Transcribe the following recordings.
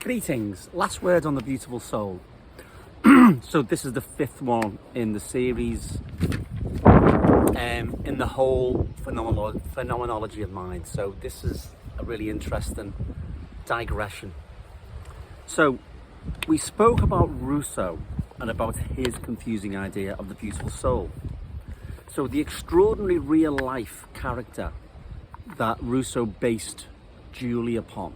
Greetings. Last word on the beautiful soul. So this is the fifth one in the series, in the whole phenomenology of mind. So this is a really interesting digression. So we spoke about Rousseau and about his confusing idea of the beautiful soul. So the extraordinary real life character that Rousseau based Julie upon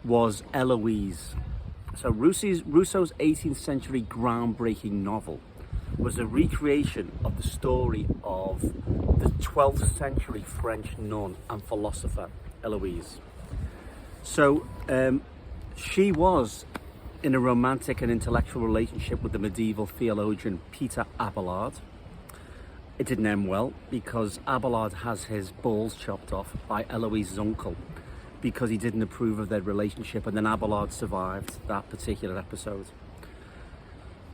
was Eloise. So Rousseau's 18th century groundbreaking novel was a recreation of the story of the 12th century French nun and philosopher Eloise. So she was in a romantic and intellectual relationship with the medieval theologian Peter Abelard. It didn't end well because Abelard has his balls chopped off by Eloise's uncle because he didn't approve of their relationship, and then Abelard survived that particular episode.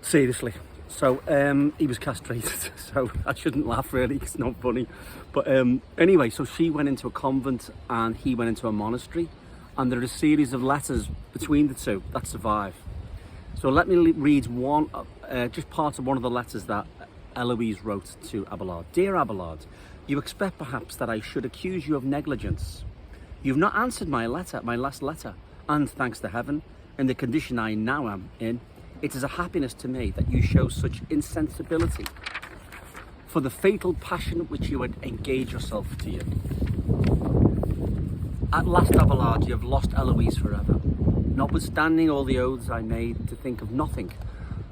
Seriously. So he was castrated, so I shouldn't laugh really, it's not funny. But anyway, so she went into a convent and he went into a monastery, and there are a series of letters between the two that survive. So let me read one, just part of one of the letters that Eloise wrote to Abelard. Dear Abelard, you expect perhaps that I should accuse you of negligence. You've not answered my last letter, and thanks to heaven, in the condition I now am in, it is a happiness to me that you show such insensibility for the fatal passion which you would engage yourself to you. At last, Abelard, you have lost Eloise forever, notwithstanding all the oaths I made to think of nothing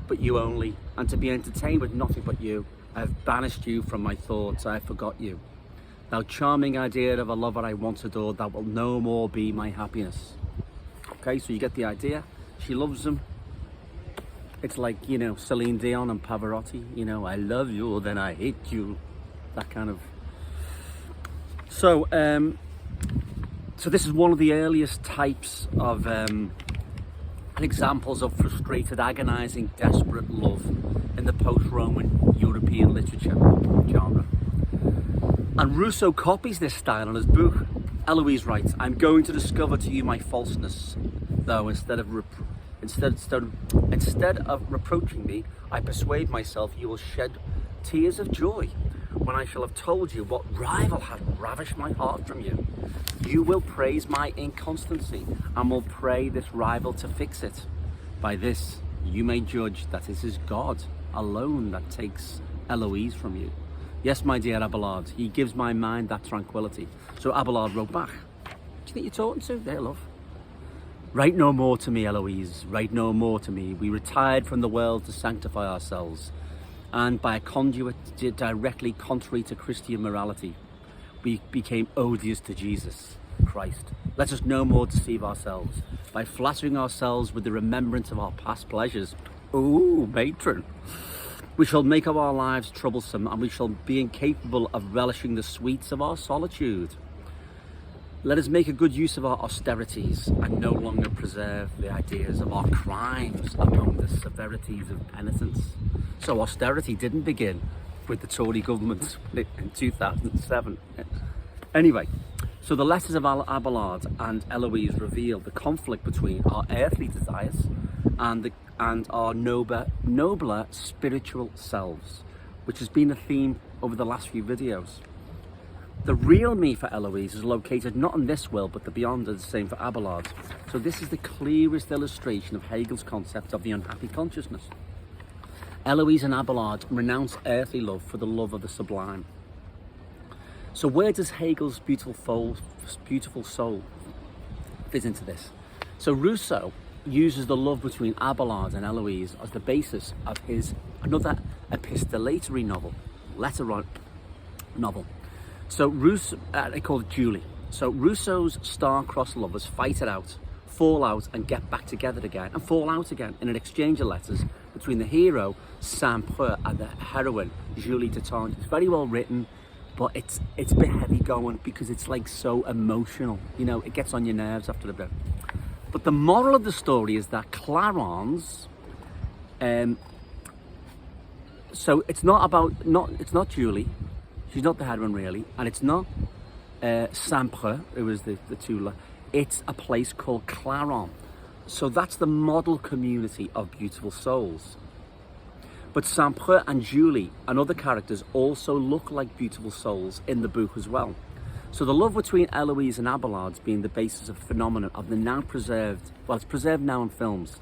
but you only, and to be entertained with nothing but you. I have banished you from my thoughts, I have forgot you. Thou charming idea of a lover I once adored, that will no more be my happiness. Okay, so you get the idea. She loves him. It's like, you know, Celine Dion and Pavarotti, you know, I love you, then I hate you. That kind of... So, so this is one of the earliest types of examples of frustrated, agonizing, desperate love in the post-Roman European literature genre. And Rousseau copies this style in his book. Eloise writes, I'm going to discover to you my falseness, though instead of reproaching me, I persuade myself you will shed tears of joy when I shall have told you what rival has ravished my heart from you. You will praise my inconstancy and will pray this rival to fix it. By this, you may judge that it is God alone that takes Eloise from you. Yes, my dear Abelard, he gives my mind that tranquility. So Abelard wrote back, do you think you're talking to? There, love. Write no more to me, Eloise, write no more to me. We retired from the world to sanctify ourselves, and by a conduit directly contrary to Christian morality, we became odious to Jesus Christ. Let us no more deceive ourselves by flattering ourselves with the remembrance of our past pleasures. Ooh, matron. We shall make of our lives troublesome, and we shall be incapable of relishing the sweets of our solitude. Let us make a good use of our austerities, and no longer preserve the ideas of our crimes among the severities of penitence. So austerity didn't begin with the Tory government in 2007. Anyway, so the letters of Abelard and Eloise reveal the conflict between our earthly desires and our nobler spiritual selves, which has been a theme over the last few videos. The real me for Eloise is located not in this world but the beyond, and the same for Abelard. So this is the clearest illustration of Hegel's concept of the unhappy consciousness. Eloise and Abelard renounce earthly love for the love of the sublime. So where does Hegel's beautiful soul fit into this? So Rousseau uses the love between Abelard and Eloise as the basis of his another epistolatory novel, novel. So Rousseau, they call it Julie. So Rousseau's star-crossed lovers fight it out, fall out and get back together again, and fall out again in an exchange of letters between the hero, Saint-Preux, and the heroine, Julie Tatange. It's very well written, but it's a bit heavy going because it's like so emotional. You know, it gets on your nerves after a bit. But the moral of the story is that Clarence, so it's not Julie, she's not the heroine really, and it's not Saint-Preux, it was the two, it's a place called Clarence. So that's the model community of beautiful souls. But Saint-Preux and Julie and other characters also look like beautiful souls in the book as well. So the love between Eloise and Abelard's being the basis of a phenomenon of the now preserved, well, it's preserved now in films,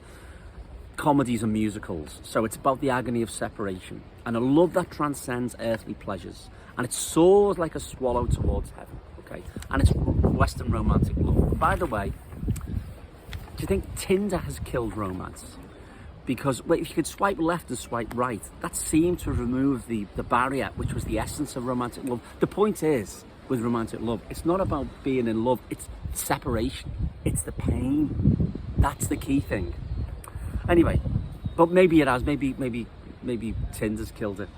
comedies and musicals. So it's about the agony of separation and a love that transcends earthly pleasures. And it soars like a swallow towards heaven, okay? And it's Western romantic love. By the way, do you think Tinder has killed romance? Because well, if you could swipe left and swipe right, that seemed to remove the barrier, which was the essence of romantic love. The point is, with romantic love, it's not about being in love, it's separation, it's the pain. That's the key thing. Anyway, but maybe it has, maybe Tinder's killed it.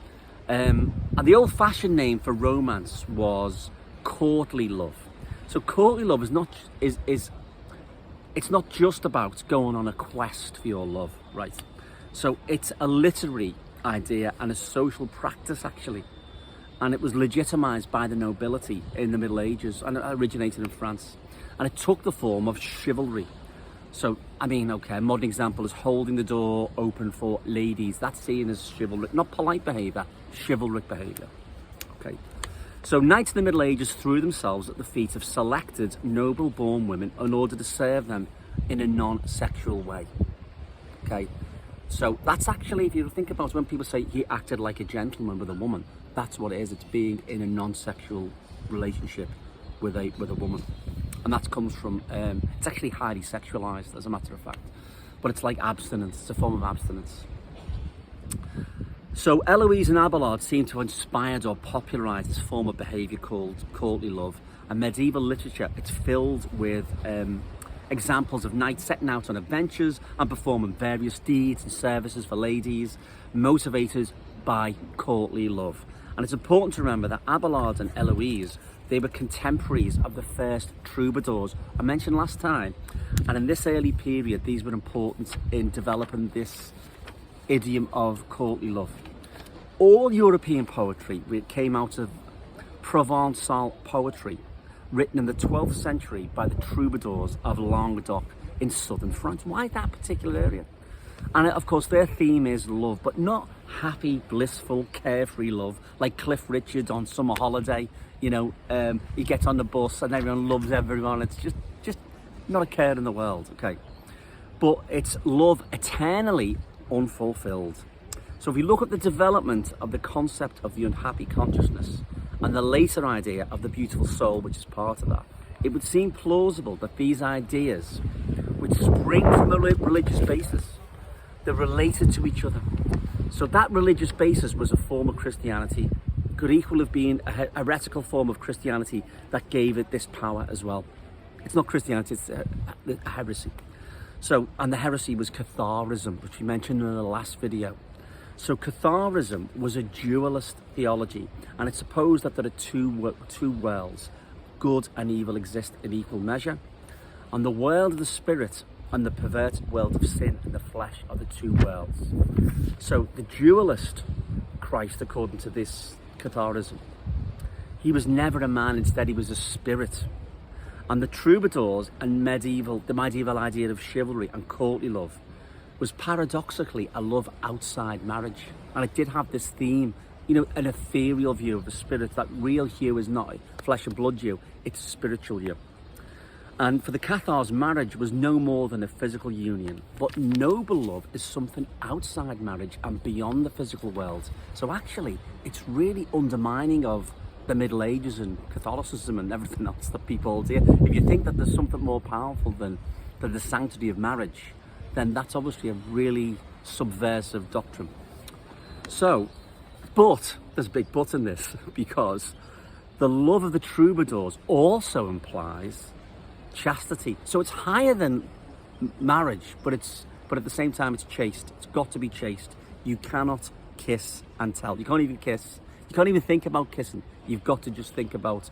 And the old-fashioned name for romance was courtly love. So courtly love is not it's not just about going on a quest for your love, right? So it's a literary idea and a social practice, actually. And it was legitimized by the nobility in the Middle Ages, and it originated in France. And it took the form of chivalry. So, I mean, okay, a modern example is holding the door open for ladies. That's seen as chivalric, not polite behavior, chivalric behavior. Okay. So knights in the Middle Ages threw themselves at the feet of selected noble-born women in order to serve them in a non-sexual way. Okay. So that's actually, if you think about it, when people say he acted like a gentleman with a woman, that's what it is. It's being in a non-sexual relationship with a woman. And that comes from, it's actually highly sexualized, as a matter of fact. But it's like abstinence, it's a form of abstinence. So Eloise and Abelard seem to have inspired or popularized this form of behavior called courtly love. And medieval literature, it's filled with examples of knights setting out on adventures and performing various deeds and services for ladies, motivated by courtly love. And it's important to remember that Abelard and Eloise, they were contemporaries of the first troubadours I mentioned last time. And in this early period, these were important in developing this idiom of courtly love. All European poetry came out of Provençal poetry, written in the 12th century by the troubadours of Languedoc in southern France. Why that particular area? And of course their theme is love, but not happy, blissful, carefree love like Cliff Richard on Summer Holiday. You know, you get on the bus and everyone loves everyone. It's just not a care in the world, okay? But it's love eternally unfulfilled. So if you look at the development of the concept of the unhappy consciousness and the later idea of the beautiful soul, which is part of that, it would seem plausible that these ideas, which spring from a religious basis, they're related to each other. So that religious basis was a form of Christianity, could equally have been a heretical form of Christianity that gave it this power as well. It's not Christianity, it's a heresy. So, and the heresy was Catharism, which we mentioned in the last video. So Catharism was a dualist theology, and it supposed that there are two worlds, good and evil, exist in equal measure, and the world of the spirit and the perverted world of sin and the flesh are the two worlds. So the dualist Christ, according to this Catharism, he was never a man, instead he was a spirit. And the troubadours and the medieval idea of chivalry and courtly love was paradoxically a love outside marriage. And it did have this theme, you know, an ethereal view of the spirit, that real hue is not flesh and blood hue, it's spiritual hue. And for the Cathars, marriage was no more than a physical union, but noble love is something outside marriage and beyond the physical world. So actually, it's really undermining of the Middle Ages and Catholicism and everything else that people hold dear. If you think that there's something more powerful than the sanctity of marriage, then that's obviously a really subversive doctrine. So, but there's a big but in this, because the love of the troubadours also implies chastity. So it's higher than marriage, but at the same time it's chaste. It's got to be chaste. You cannot kiss and tell. You can't even kiss. You can't even think about kissing. You've got to just think about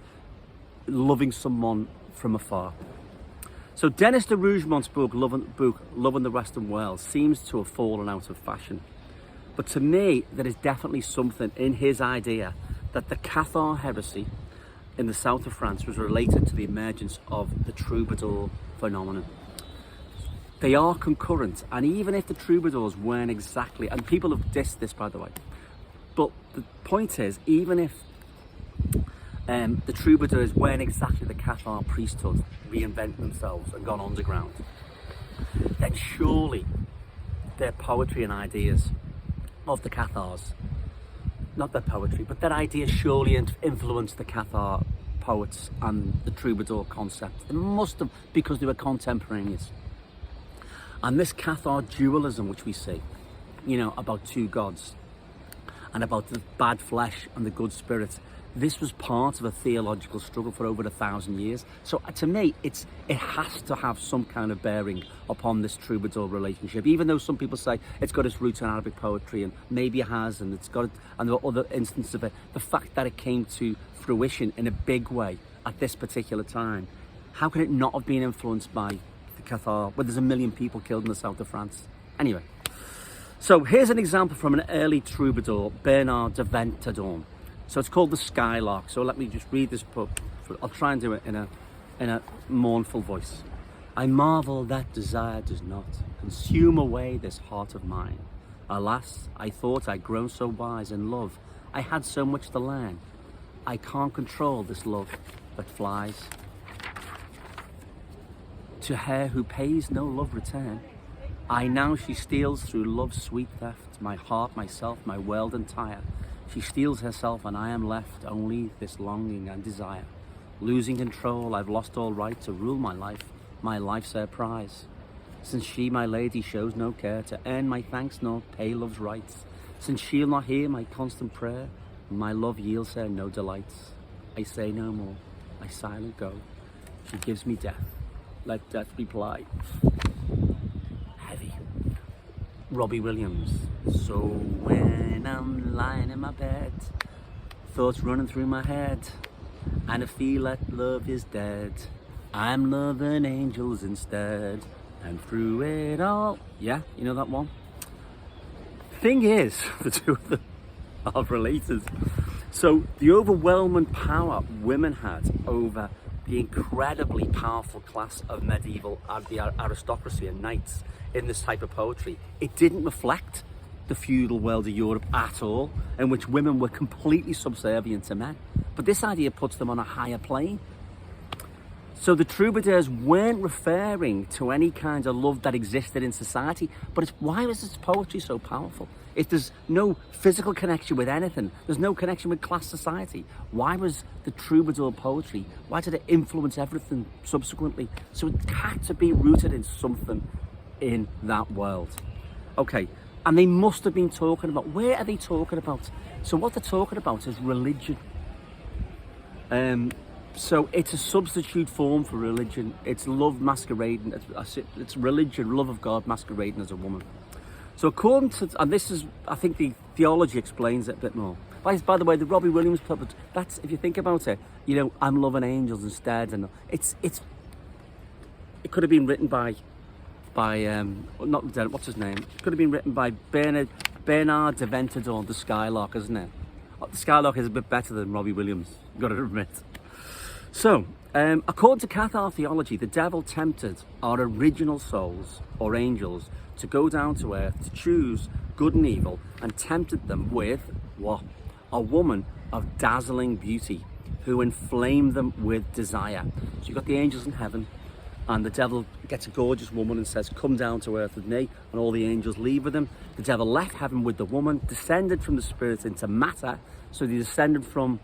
loving someone from afar. So Denis de Rougemont's book, Love in the Western World, seems to have fallen out of fashion. But to me, there is definitely something in his idea that the Cathar heresy in the south of France was related to the emergence of the troubadour phenomenon. they are concurrent. And even if the troubadours weren't exactly, and people have dissed this, by the way, but the point is, even if the troubadours weren't exactly the Cathar priesthood reinventing themselves and gone underground, then surely their poetry and ideas of the Cathars, not their poetry, but their ideas surely influenced the Cathar poets and the troubadour concept. They must have, because they were contemporaneous. And this Cathar dualism, which we see, about two gods and about the bad flesh and the good spirit, this was part of a theological struggle for over 1,000 years. So to me, it has to have some kind of bearing upon this troubadour relationship, even though some people say it's got its roots in Arabic poetry, and maybe it has, and and there are other instances of it. The fact that it came to fruition in a big way at this particular time, how can it not have been influenced by the Cathar, where there's 1 million people killed in the south of France? Anyway, so here's an example from an early troubadour, Bernard de Ventadorn. So it's called The Skylark. So let me just read this book. I'll try and do it in a mournful voice. I marvel that desire does not consume away this heart of mine. Alas, I thought I'd grown so wise in love. I had so much to learn. I can't control this love that flies. To her who pays no love return, I now she steals through love's sweet theft, my heart, myself, my world entire. She steals herself and I am left only this longing and desire. Losing control, I've lost all right to rule my life's her prize. Since she, my lady, shows no care to earn my thanks nor pay love's rights. Since she'll not hear my constant prayer, my love yields her no delights. I say no more, I silent go. She gives me death, let death reply. Heavy. Robbie Williams. So when I'm lying in my bed, thoughts running through my head, and I feel that love is dead, I'm loving angels instead, and through it all, yeah, you know that one? Thing is, the two of them are related. So the overwhelming power women had over the incredibly powerful class of medieval aristocracy and knights in this type of poetry, it didn't reflect the feudal world of Europe at all, in which women were completely subservient to men. But this idea puts them on a higher plane. So the troubadours weren't referring to any kind of love that existed in society, but why was this poetry so powerful? If there's no physical connection with anything, there's no connection with class society, why was the troubadour poetry, why did it influence everything subsequently? So it had to be rooted in something in that world. Okay, and they must have been talking about, where are they talking about? So what they're talking about is religion. So it's a substitute form for religion. It's love masquerading, it's religion, love of God masquerading as a woman. So according to, and this is, I think the theology explains it a bit more. By the way, the Robbie Williams puppet, that's, if you think about it, I'm loving angels instead, and it could have been written by what's his name? It could have been written by Bernard de Ventadorn, The Skylark, isn't it? The Skylark is a bit better than Robbie Williams, got to admit. So, according to Cathar theology, the devil tempted our original souls, or angels, to go down to earth, to choose good and evil, and tempted them with, what? A woman of dazzling beauty, who inflamed them with desire. So you've got the angels in heaven, and the devil gets a gorgeous woman and says, come down to earth with me, and all the angels leave with him. The devil left heaven with the woman, descended from the spirit into matter, so they descended from,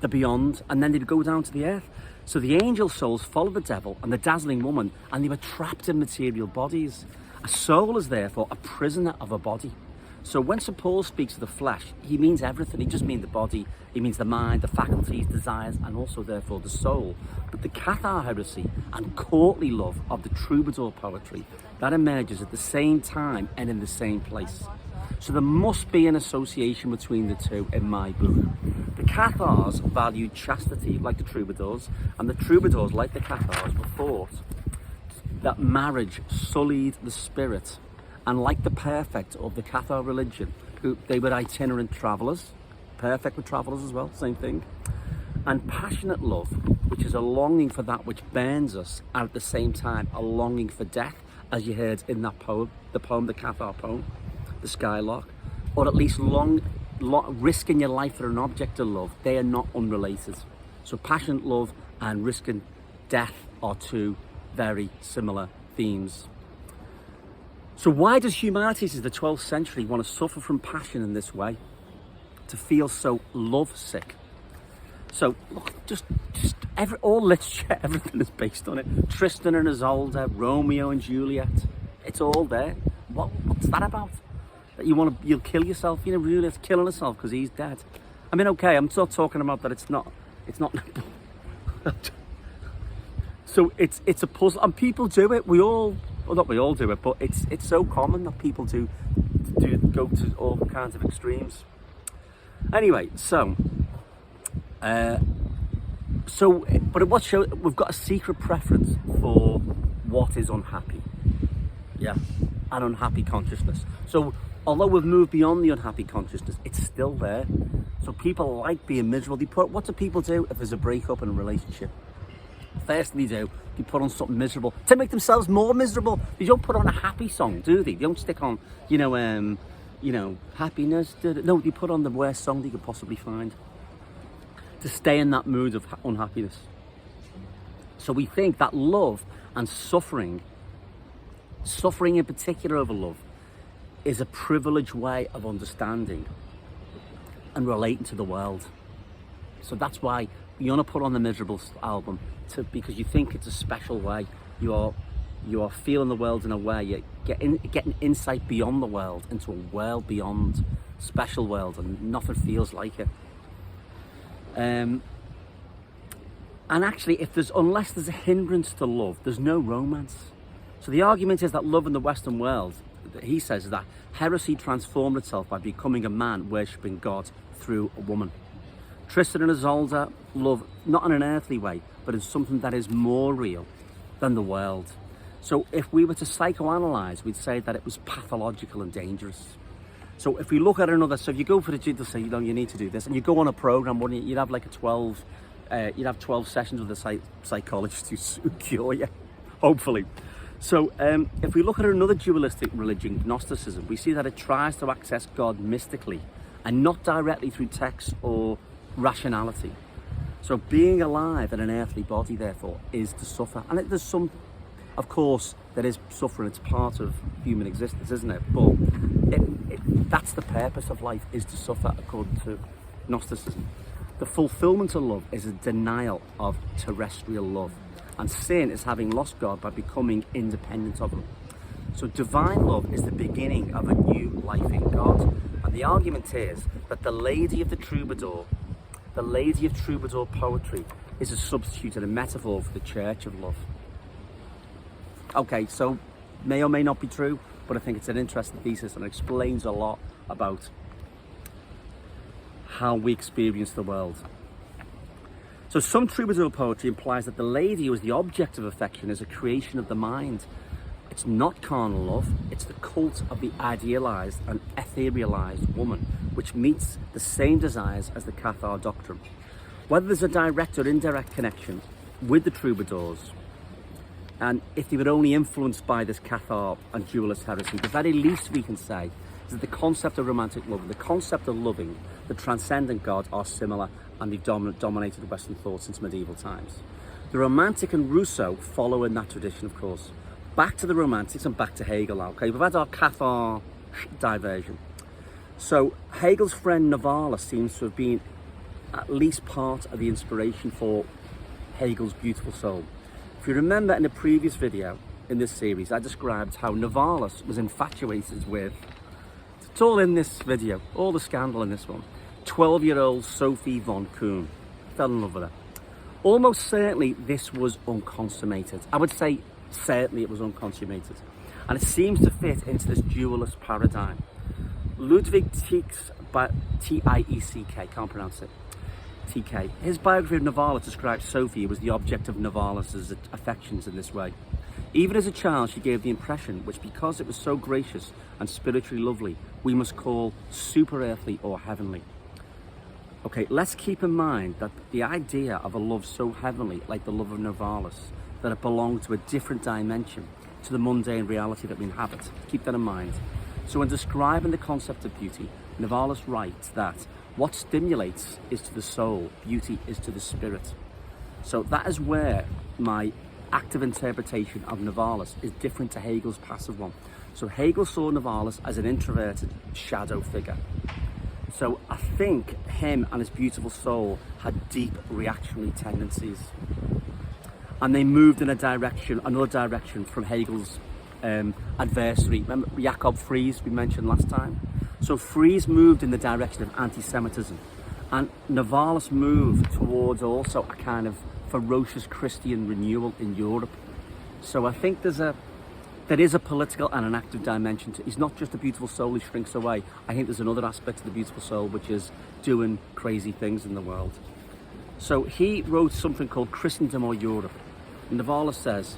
the beyond, and then they'd go down to the earth. So the angel souls followed the devil and the dazzling woman, and they were trapped in material bodies. A soul is therefore a prisoner of a body. So when St. Paul speaks of the flesh, he means everything. He just means the body, he means the mind, the faculties, desires, and also therefore the soul. But the Cathar heresy and courtly love of the troubadour poetry, that emerges at the same time and in the same place. So there must be an association between the two in my book. The Cathars valued chastity like the troubadours, and the troubadours like the Cathars were thought that marriage sullied the spirit, and like the perfect of the Cathar religion, they were itinerant travellers, perfect with travellers as well, same thing, and passionate love which is a longing for that which burns us, and at the same time a longing for death, as you heard in that poem, the Cathar poem, the Skylark, or at least risking your life for an object of love. They are not unrelated. So passionate love and risking death are two very similar themes. So why does humanity since the 12th century want to suffer from passion in this way? To feel so love sick? So look, all literature, everything is based on it. Tristan and Isolde, Romeo and Juliet, it's all there. What's that about? That you'll kill yourself? You know, Juliet's killing herself because he's dead. I mean, okay, I'm still talking about that. It's not. So it's a puzzle, and people do it. Not we all do it, but it's so common that people do go to all kinds of extremes. Anyway, but what shows, we've got a secret preference for what is unhappy. Yeah, an unhappy consciousness. So although we've moved beyond the unhappy consciousness, it's still there. So people like being miserable. What do people do if there's a breakup in a relationship? First thing they do, they put on something miserable to make themselves more miserable. They don't put on a happy song, do they? They don't stick on, happiness. No, they put on the worst song they could possibly find to stay in that mood of unhappiness. So we think that love and suffering in particular over love, is a privileged way of understanding and relating to the world. So that's why you want to put on the Miserable album, because you think it's a special way. You are feeling the world in a way. You're getting insight beyond the world, into a world beyond, special world, and nothing feels like it. And actually, unless there's a hindrance to love, there's no romance. So the argument is that love in the Western world, he says, that heresy transformed itself by becoming a man worshipping God through a woman. Tristan and Isolde love not in an earthly way, but in something that is more real than the world. So if we were to psychoanalyze, we'd say that it was pathological and dangerous. So if we look at so if you go for the gym, they'll say, you need to do this, and you go on a program, wouldn't you? You'd have like 12 sessions with a psychologist to cure you, hopefully. So if we look at another dualistic religion, Gnosticism, we see that it tries to access God mystically and not directly through text or rationality. So being alive in an earthly body, therefore, is to suffer. And there's some, of course, there is suffering. It's part of human existence, isn't it? But that's the purpose of life, is to suffer, according to Gnosticism. The fulfillment of love is a denial of terrestrial love. And sin is having lost God by becoming independent of him. So divine love is the beginning of a new life in God. And the argument is that the Lady of Troubadour poetry, is a substitute and a metaphor for the Church of Love. Okay, so may or may not be true, but I think it's an interesting thesis and explains a lot about how we experience the world. So some troubadour poetry implies that the lady who is the object of affection is a creation of the mind. It's not carnal love, it's the cult of the idealized and etherealized woman, which meets the same desires as the Cathar doctrine. Whether there's a direct or indirect connection with the troubadours, and if they were only influenced by this Cathar and dualist heresy, the very least we can say is that the concept of romantic love and the concept of loving the transcendent God are similar, and they've dominated Western thought since medieval times. The Romantic and Rousseau follow in that tradition, of course. Back to the Romantics and back to Hegel now, okay? We've had our Cathar diversion. So Hegel's friend Novalis seems to have been at least part of the inspiration for Hegel's beautiful soul. If you remember in the previous video in this series, I described how Novalis was infatuated with, it's all in this video, all the scandal in this one, 12-year-old Sophie von Kuhn. Fell in love with her. Almost certainly this was unconsummated. I would say certainly it was unconsummated. And it seems to fit into this dualist paradigm. Ludwig Tieck's, T-I-E-C-K, can't pronounce it, T-K. His biography of Novalis describes Sophie as the object of Novalis's affections in this way. Even as a child, she gave the impression, which because it was so gracious and spiritually lovely, we must call super earthly or heavenly. Okay, let's keep in mind that the idea of a love so heavenly, like the love of Novalis, that it belonged to a different dimension to the mundane reality that we inhabit. Keep that in mind. So when describing the concept of beauty, Novalis writes that what stimulates is to the soul, beauty is to the spirit. So that is where my active interpretation of Novalis is different to Hegel's passive one. So Hegel saw Novalis as an introverted shadow figure. So I think him and his beautiful soul had deep reactionary tendencies. And they moved in another direction from Hegel's adversary. Remember Jakob Fries we mentioned last time? So Fries moved in the direction of anti-Semitism. And Novalis moved towards also a kind of ferocious Christian renewal in Europe. So I think there is a political and an active dimension to it. He's not just a beautiful soul who shrinks away. I think there's another aspect of the beautiful soul, which is doing crazy things in the world. So he wrote something called Christendom or Europe. And Novalis says,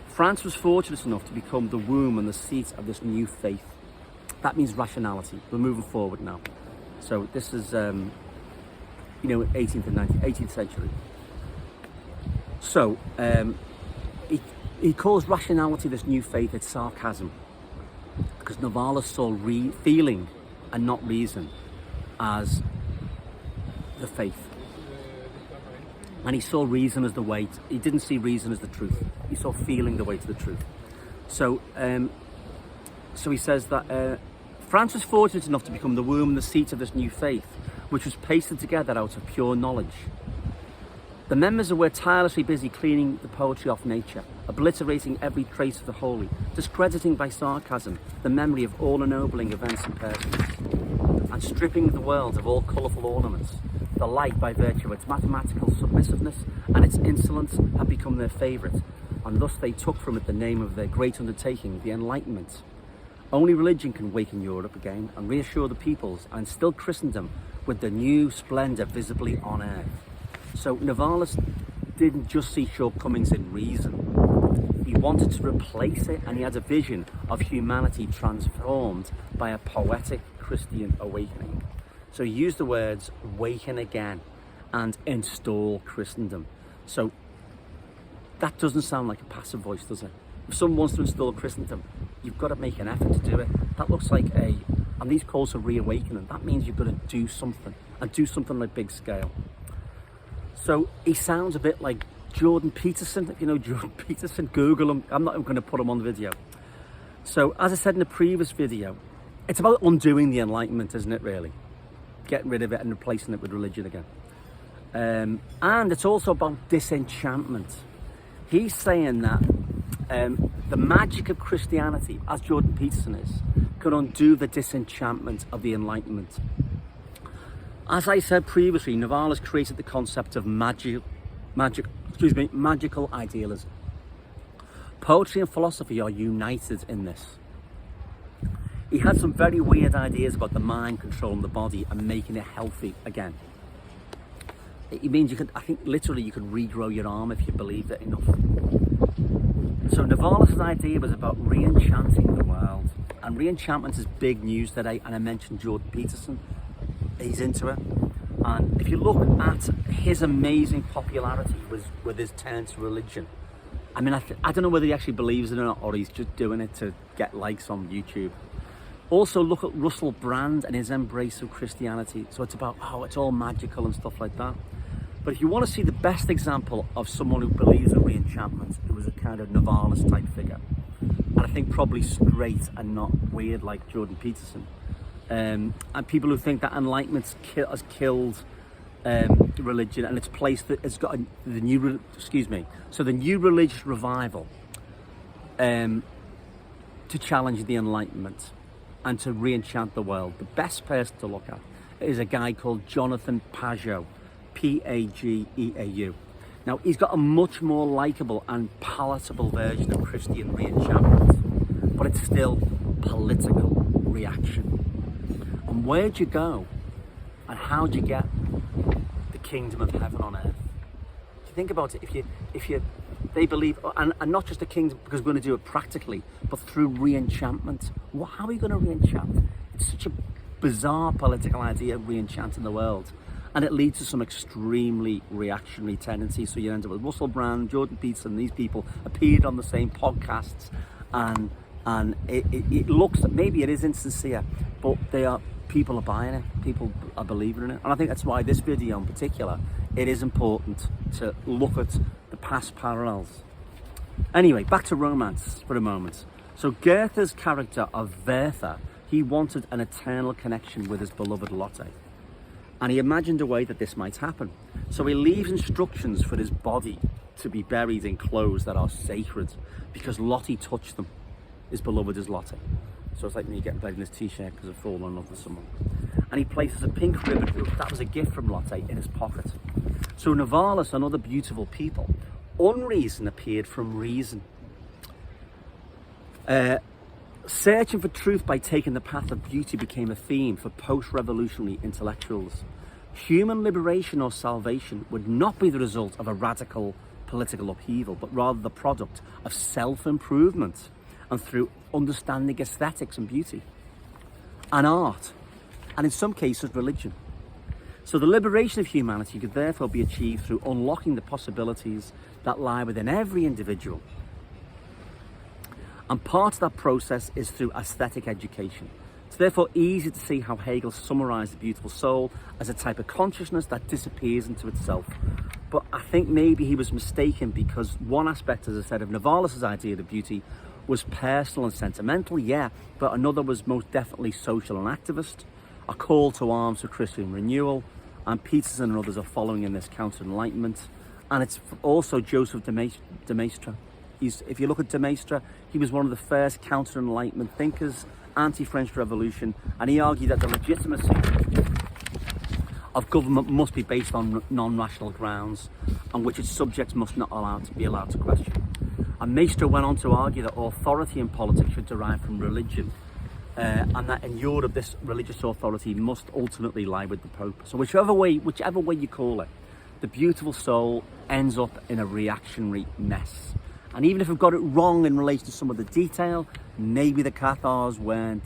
France was fortunate enough to become the womb and the seat of this new faith. That means rationality. We're moving forward now. So this is, 18th and 18th century. So he calls rationality this new faith. It's sarcasm, because Novalis saw feeling and not reason as the faith, and he saw reason as the way. He didn't see reason as the truth. He saw feeling the way to the truth. So he says that France was fortunate enough to become the womb and the seat of this new faith, which was pasted together out of pure knowledge. The members were tirelessly busy cleaning the poetry off nature, obliterating every trace of the holy, discrediting by sarcasm the memory of all ennobling events and persons, and stripping the world of all colourful ornaments. The light, by virtue of its mathematical submissiveness and its insolence, had become their favourite, and thus they took from it the name of their great undertaking, the Enlightenment. Only religion can waken Europe again and reassure the peoples and instill Christendom with the new splendour visibly on earth. So Novalis didn't just see shortcomings in reason. He wanted to replace it, and he had a vision of humanity transformed by a poetic Christian awakening. So he used the words waken again and install Christendom. So that doesn't sound like a passive voice, does it? If someone wants to install Christendom, you've got to make an effort to do it. That looks like and these calls for reawakening, that means you've got to do something, and do something like big scale. So he sounds a bit like Jordan Peterson. If you know Jordan Peterson, Google him. I'm not even going to put him on the video. So as I said in the previous video, it's about undoing the Enlightenment, isn't it, really? Getting rid of it and replacing it with religion again. And it's also about disenchantment. He's saying that the magic of Christianity, as Jordan Peterson is, can undo the disenchantment of the Enlightenment. As I said previously, Novalis created the concept of magical idealism. Poetry and philosophy are united in this. He had some very weird ideas about the mind controlling the body and making it healthy again. It means I think literally you could regrow your arm if you believed it enough. So Novalis' idea was about re-enchanting the world. And re-enchantment is big news today, and I mentioned Jordan Peterson. He's into it, and if you look at his amazing popularity with his turn to religion, I mean, I don't know whether he actually believes it or not, or he's just doing it to get likes on YouTube. Also, look at Russell Brand and his embrace of Christianity. So it's about, it's all magical and stuff like that. But if you want to see the best example of someone who believes in re-enchantment, it was a kind of Novalis type figure, and I think probably straight and not weird like Jordan Peterson. And people who think that Enlightenment has killed religion, and it's placed that it's got the new religious revival to challenge the Enlightenment and to re-enchant the world. The best person to look at is a guy called Jonathan Pageau, Pageau. Now he's got a much more likable and palatable version of Christian re-enchantment, but it's still political reaction. And where'd you go, and how'd you get the kingdom of heaven on earth? If you think about it, they believe, and not just a kingdom because we're going to do it practically, but through re-enchantment. How are you going to re-enchant? It's such a bizarre political idea, re-enchanting the world. And it leads to some extremely reactionary tendencies. So you end up with Russell Brand, Jordan Peterson, these people appeared on the same podcasts, and it looks, maybe it is insincere, but people are buying it, people are believing in it. And I think that's why this video in particular, it is important to look at the past parallels. Anyway, back to romance for a moment. So Goethe's character of Werther, he wanted an eternal connection with his beloved Lotte. And he imagined a way that this might happen. So he leaves instructions for his body to be buried in clothes that are sacred, because Lotte touched them. His beloved is Lotte. So it's like when you get buried in his t-shirt because of falling in love with someone. And he places a pink ribbon, that was a gift from Lotte, in his pocket. So Novalis and other beautiful people, unreason appeared from reason. Searching for truth by taking the path of beauty became a theme for post-revolutionary intellectuals. Human liberation or salvation would not be the result of a radical political upheaval, but rather the product of self-improvement and through understanding aesthetics and beauty and art, and in some cases religion. So the liberation of humanity could therefore be achieved through unlocking the possibilities that lie within every individual. And part of that process is through aesthetic education. It's therefore easy to see how Hegel summarised the beautiful soul as a type of consciousness that disappears into itself. But I think maybe he was mistaken, because one aspect, as I said, of Novalis' idea of beauty was personal and sentimental, yeah, but another was most definitely social and activist, a call to arms for Christian renewal, and Peterson and others are following in this counter-enlightenment. And it's also Joseph de Maistre. If you look at de Maistre, he was one of the first counter-enlightenment thinkers, anti-French Revolution, and he argued that the legitimacy of government must be based on non-rational grounds, on which its subjects must not be allowed to question. And Maistre went on to argue that authority in politics should derive from religion, and that in Europe this religious authority must ultimately lie with the Pope. So whichever way you call it, the beautiful soul ends up in a reactionary mess. And even if we've got it wrong in relation to some of the detail, maybe the Cathars weren't,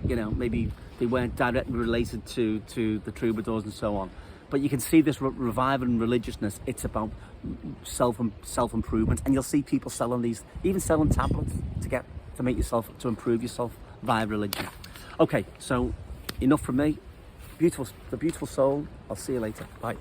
maybe they weren't directly related to the troubadours and so on. But you can see this revival in religiousness. It's about self-improvement, and you'll see people selling these, even selling tablets to improve yourself via religion. Okay, so enough from me. The beautiful soul. I'll see you later. Bye.